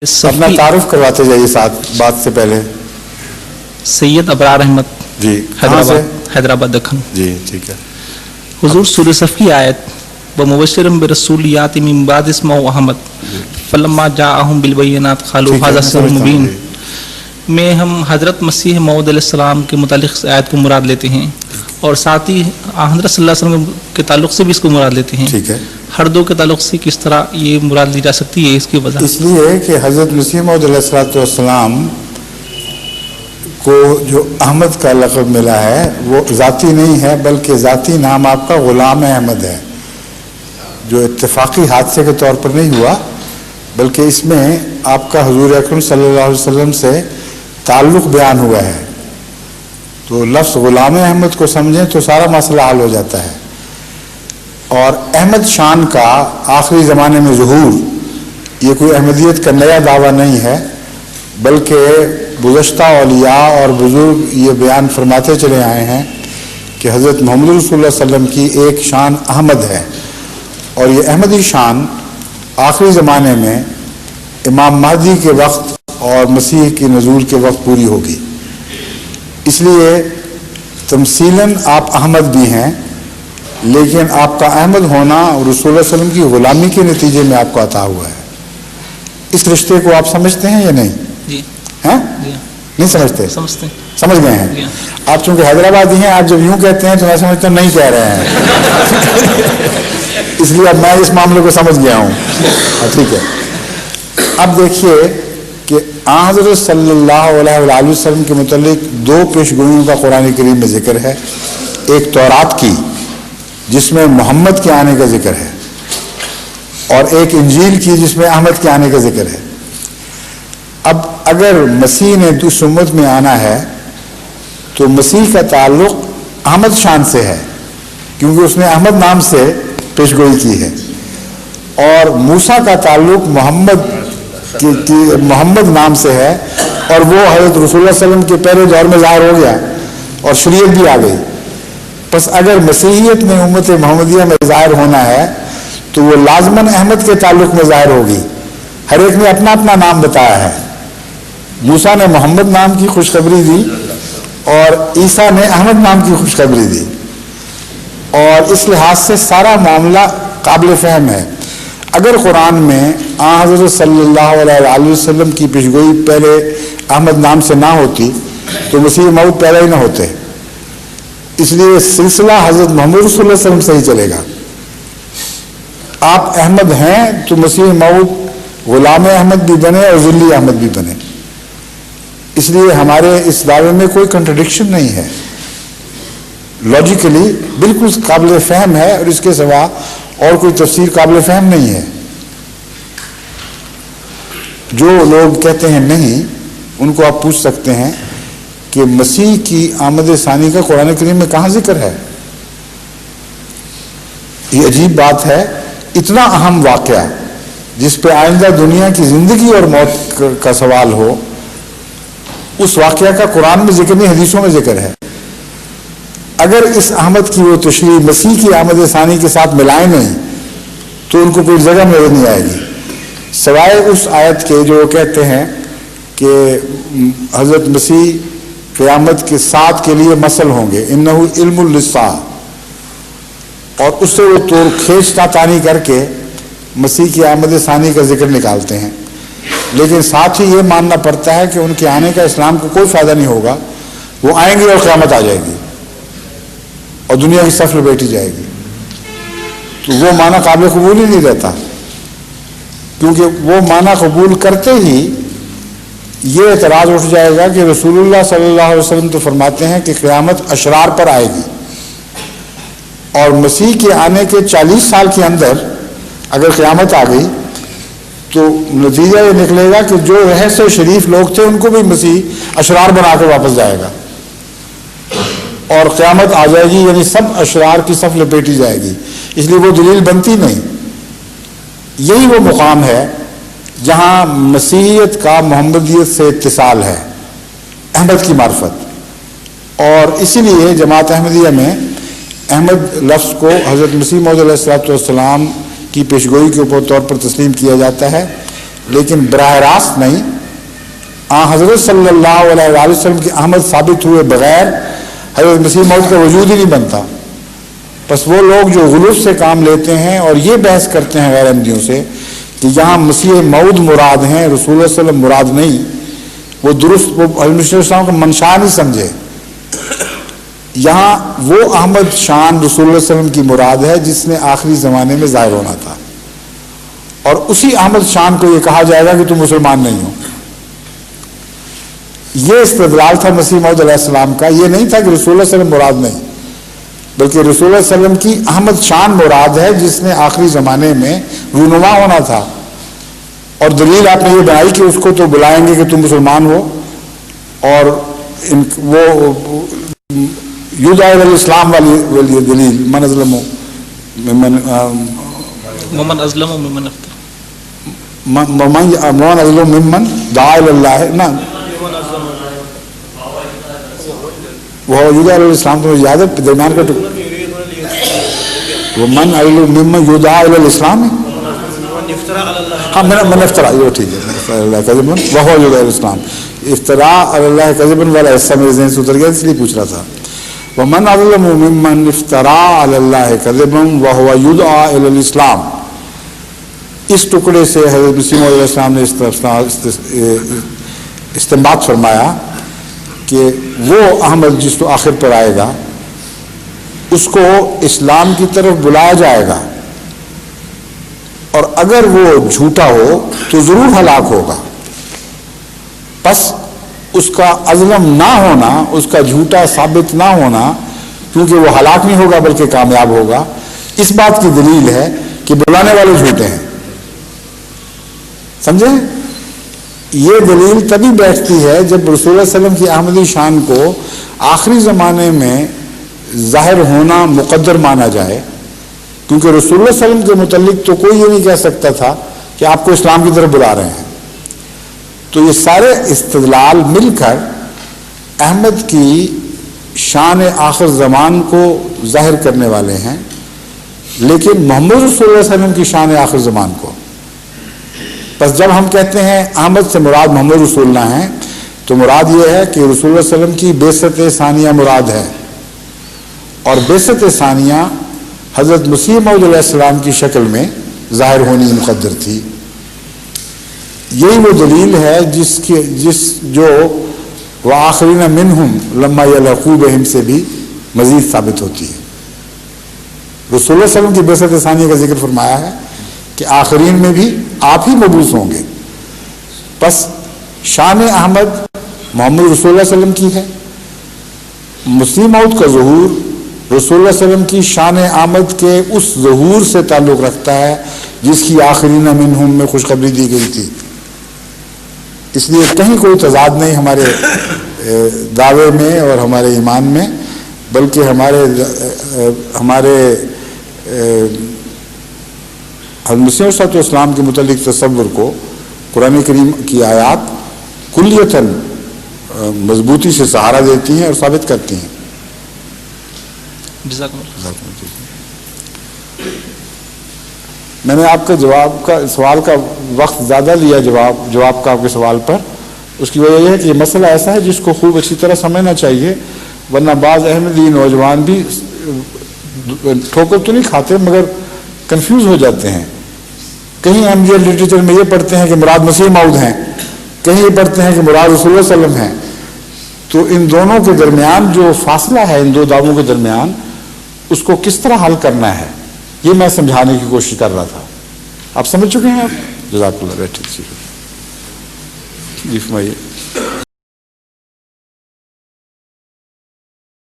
اپنا تعارف کرواتے جائیے ساتھ بات سے پہلے. سید ابرار احمد جی حیدرآباد دکن. جی ٹھیک ہے. حضور سورہ صف کی آیت ومبشرا برسول یاتی من بعد اسمہ احمد فلما جاءہم بالبینات قالوا ھذا سحر مبین میں ہم حضرت مسیح موعود علیہ السلام کے متعلق اس آیت کو مراد لیتے ہیں اور ساتھ ہی حضرت صلی اللہ علیہ وسلم کے تعلق سے بھی اس کو مراد لیتے ہیں. ٹھیک ہے. ہر دو کے تعلق سے کس طرح یہ مراد لی جا سکتی ہے اس کی وجہ اس لیے کہ حضرت مسیح موعود علیہ السلام کو جو احمد کا لقب ملا ہے وہ ذاتی نہیں ہے بلکہ ذاتی نام آپ کا غلام احمد ہے جو اتفاقی حادثے کے طور پر نہیں ہوا بلکہ اس میں آپ کا حضور اکرم صلی اللہ علیہ وسلم سے تعلق بیان ہوا ہے. تو لفظ غلام احمد کو سمجھیں تو سارا مسئلہ حل ہو جاتا ہے. اور احمد شان کا آخری زمانے میں ظہور یہ کوئی احمدیت کا نیا دعویٰ نہیں ہے بلکہ گزشتہ اولیاء اور بزرگ یہ بیان فرماتے چلے آئے ہیں کہ حضرت محمد رسول اللہ صلی اللہ علیہ وسلم کی ایک شان احمد ہے اور یہ احمدی شان آخری زمانے میں امام مہدی کے وقت اور مسیح کی نزول کے وقت پوری ہوگی. اس لیے تمثیلاً آپ احمد بھی ہیں لیکن آپ کا احمد ہونا رسول اللہ علیہ وسلم کی غلامی کے نتیجے میں آپ کو عطا ہوا ہے. اس رشتے کو آپ سمجھتے ہیں یا نہیں؟ جی ہیں جی نہیں سمجھتے؟ سمجھ گئے ہیں. جی. آپ چونکہ حیدرآبادی ہیں آپ جب یوں کہتے ہیں تو میں سمجھتا ہوں نہیں کہہ رہے ہیں اس لیے اب میں اس معاملے کو سمجھ گیا ہوں. ٹھیک ہے. اب دیکھیے کہ حضرت صلی اللہ علیہ وسلم کے متعلق دو پیشگوئیوں کا قرآن کریم میں ذکر ہے. ایک تورات کی جس میں محمد کے آنے کا ذکر ہے اور ایک انجیل کی جس میں احمد کے آنے کا ذکر ہے. اب اگر مسیح نے اس امت میں آنا ہے تو مسیح کا تعلق احمد شان سے ہے کیونکہ اس نے احمد نام سے پیشگوئی کی ہے اور موسیٰ کا تعلق محمد نام سے ہے اور وہ حضرت رسول اللہ صلی اللہ علیہ وسلم کے پہلے دور میں ظاہر ہو گیا اور شریعت بھی آ گئی. بس اگر مسیحیت میں امت محمدیہ میں ظاہر ہونا ہے تو وہ لازماً احمد کے تعلق میں ظاہر ہوگی. ہر ایک نے اپنا اپنا نام بتایا ہے. موسیٰ نے محمد نام کی خوشخبری دی اور عیسیٰ نے احمد نام کی خوشخبری دی اور اس لحاظ سے سارا معاملہ قابل فہم ہے. اگر قرآن میں حضرت صلی اللہ علیہ وسلم کی پیشگوئی پہلے احمد نام سے نہ ہوتی تو مسیح موعود پیدا ہی نہ ہوتے. اس لیے سلسلہ حضرت محمد رسول اللہ علیہ وسلم سے ہی چلے گا. آپ احمد ہیں تو مسیح موعود غلام احمد بھی بنے اور ذلی احمد بھی بنے. اس لیے ہمارے اس دعوے میں کوئی کنٹرڈکشن نہیں ہے. لاجیکلی بالکل قابل فہم ہے اور اس کے سوا اور کوئی تفسیر قابل فہم نہیں ہے. جو لوگ کہتے ہیں نہیں ان کو آپ پوچھ سکتے ہیں کہ مسیح کی آمد ثانی کا قرآن کریم میں کہاں ذکر ہے. یہ عجیب بات ہے. اتنا اہم واقعہ جس پہ آئندہ دنیا کی زندگی اور موت کا سوال ہو اس واقعہ کا قرآن میں ذکر نہیں حدیثوں میں ذکر ہے. اگر اس احمد کی وہ تشریح مسیح کی آمد ثانی کے ساتھ ملائیں نہیں تو ان کو کوئی جگہ نظر نہیں آئے گی سوائے اس آیت کے جو وہ کہتے ہیں کہ حضرت مسیح قیامت کے ساتھ کے لیے مسل ہوں گے انہ علم للساعہ اور اس سے وہ توڑ کھینچنا تانی کر کے مسیح کی آمد ثانی کا ذکر نکالتے ہیں. لیکن ساتھ ہی یہ ماننا پڑتا ہے کہ ان کے آنے کا اسلام کو کوئی فائدہ نہیں ہوگا. وہ آئیں گے اور قیامت آ جائے گی اور دنیا کی صف لپیٹی جائے گی. تو وہ معنی قابل قبول ہی نہیں رہتا کیونکہ وہ معنی قبول کرتے ہی یہ اعتراض اٹھ جائے گا کہ رسول اللہ صلی اللہ علیہ وسلم تو فرماتے ہیں کہ قیامت اشرار پر آئے گی اور مسیح کے آنے کے 40 سال کے اندر اگر قیامت آ گئی تو نتیجہ یہ نکلے گا کہ جو رہس و شریف لوگ تھے ان کو بھی مسیح اشرار بنا کے واپس جائے گا اور قیامت آ جائے گی یعنی سب اشرار کی صف لپیٹی جائے گی. اس لیے وہ دلیل بنتی نہیں. یہی وہ مقام ہے جہاں مسیحیت کا محمدیت سے اتصال ہے احمد کی معرفت. اور اسی لیے جماعت احمدیہ میں احمد لفظ کو حضرت مسیح موعود علیہ السلام کی پیشگوئی کے طور پر تسلیم کیا جاتا ہے لیکن براہ راست نہیں. حضرت صلی اللہ علیہ وسلم کی آمد ثابت ہوئے بغیر حضرت مسیح موعود کا وجود ہی نہیں بنتا. بس وہ لوگ جو غلوف سے کام لیتے ہیں اور یہ بحث کرتے ہیں غیر احمدیوں سے کہ یہاں مسیح موعود مراد ہیں، رسول اللہ صلی اللہ علیہ وسلم مراد نہیں، وہ درست وہ حضرت مسیح السلام کا منشا نہیں سمجھے. یہاں وہ احمد شان رسول اللہ صلی اللہ علیہ وسلم کی مراد ہے جس نے آخری زمانے میں ظاہر ہونا تھا، اور اسی احمد شان کو یہ کہا جائے گا کہ تم مسلمان نہیں ہو. یہ استدلال تھا مسیح موعود علیہ السلام کا. یہ نہیں تھا کہ رسول اللہ صلی اللہ علیہ وسلم مراد نہیں، بلکہ رسول اللہ صلی اللہ علیہ وسلم کی احمد شان مراد ہے جس نے آخری زمانے میں رونما ہونا تھا. اور دلیل آپ نے یہ بنائی کہ اس کو تو بلائیں گے کہ تم مسلمان ہو، اور وہ یدعی الاسلام والی دلیل من ازلم ومن ازلم ممن افترى من ازلم ممن دعا الی اللہ نا وہ یدعی الاسلام تو یاد ہے درمیان کا وہ من ازلم ممن یدعی الی الاسلام ہاں من افترا یہ ٹھیک ہے اللہ کذبن وهو یدعی الی الاسلام. افتراء علی اللہ کذبن والا حصہ میرے ذہن سے اتر گیا اس لیے پوچھ رہا تھا. ومن اظلم ممن افترا علی اللہ کذبا وهو یدعی الی الاسلام. اس ٹکڑے سے حضرت مسیح موعود علیہ السلام نے استنباط فرمایا کہ وہ احمد جس کو آخر پر آئے گا اس کو اسلام کی طرف بلایا جائے گا، اور اگر وہ جھوٹا ہو تو ضرور ہلاک ہوگا. پس اس کا ازلم نہ ہونا، اس کا جھوٹا ثابت نہ ہونا، کیونکہ وہ ہلاک نہیں ہوگا بلکہ کامیاب ہوگا، اس بات کی دلیل ہے کہ بلانے والے جھوٹے ہیں. سمجھے؟ یہ دلیل تبھی بیٹھتی ہے جب رسول اللہ صلی اللہ علیہ وسلم کی احمدی شان کو آخری زمانے میں ظاہر ہونا مقدر مانا جائے، کیونکہ رسول اللہ صلی اللہ علیہ وسلم کے متعلق تو کوئی یہ نہیں کہہ سکتا تھا کہ آپ کو اسلام کی طرف بلا رہے ہیں. تو یہ سارے استدلال مل کر احمد کی شان آخر زمان کو ظاہر کرنے والے ہیں، لیکن محمد رسول اللہ صلی اللہ علیہ وسلم کی شان آخر زمان کو. بس جب ہم کہتے ہیں احمد سے مراد محمد رسول اللہ ہیں تو مراد یہ ہے کہ رسول اللہ صلی اللہ علیہ وسلم کی بعثت ثانیہ مراد ہے، اور بعثت ثانیہ حضرت مسیح موعود علیہ السلام کی شکل میں ظاہر ہونی مقدر تھی. یہی وہ دلیل ہے جو وآخرین منہم لما یلحقوا بہم سے بھی مزید ثابت ہوتی ہے. رسول اللہ صلی اللہ علیہ وسلم کی بعثت ثانیہ کا ذکر فرمایا ہے کہ آخرین میں بھی آپ ہی مبعوث ہوں گے. بس شان احمد محمد رسول اللہ صلی اللہ علیہ وسلم کی ہے. مسیح موعود کا ظہور رسول اللہ صلی اللہ علیہ وسلم کی شان آمد کے اس ظہور سے تعلق رکھتا ہے جس کی آخرین منہم میں خوشخبری دی گئی تھی. اس لیے کہیں کوئی تضاد نہیں ہمارے دعوے میں اور ہمارے ایمان میں، بلکہ ہمارے حضرت مسیح علیہ السلام کے متعلق تصور کو قرآن کریم کی آیات کلیتاً مضبوطی سے سہارا دیتی ہیں اور ثابت کرتی ہیں. میں نے آپ کا سوال کا وقت زیادہ لیا جواب کا آپ کے سوال پر. اس کی وجہ یہ ہے کہ یہ مسئلہ ایسا ہے جس کو خوب اچھی طرح سمجھنا چاہیے، ورنہ بعض احمدی نوجوان بھی ٹھوکر تو نہیں کھاتے مگر کنفیوز ہو جاتے ہیں. کہیں احمدیہ لٹریچر میں یہ پڑھتے ہیں کہ مراد مسیح موعود ہیں، کہیں یہ پڑھتے ہیں کہ مراد رسول اللہ صلی اللہ علیہ وسلم ہیں. تو ان دونوں کے درمیان جو فاصلہ ہے، ان دو دعووں کے درمیان، اس کو کس طرح حل کرنا ہے یہ میں سمجھانے کی کوشش کر رہا تھا. آپ سمجھ چکے ہیں؟ آپ جزاک اللہ. بیٹھے جی فرمائیے.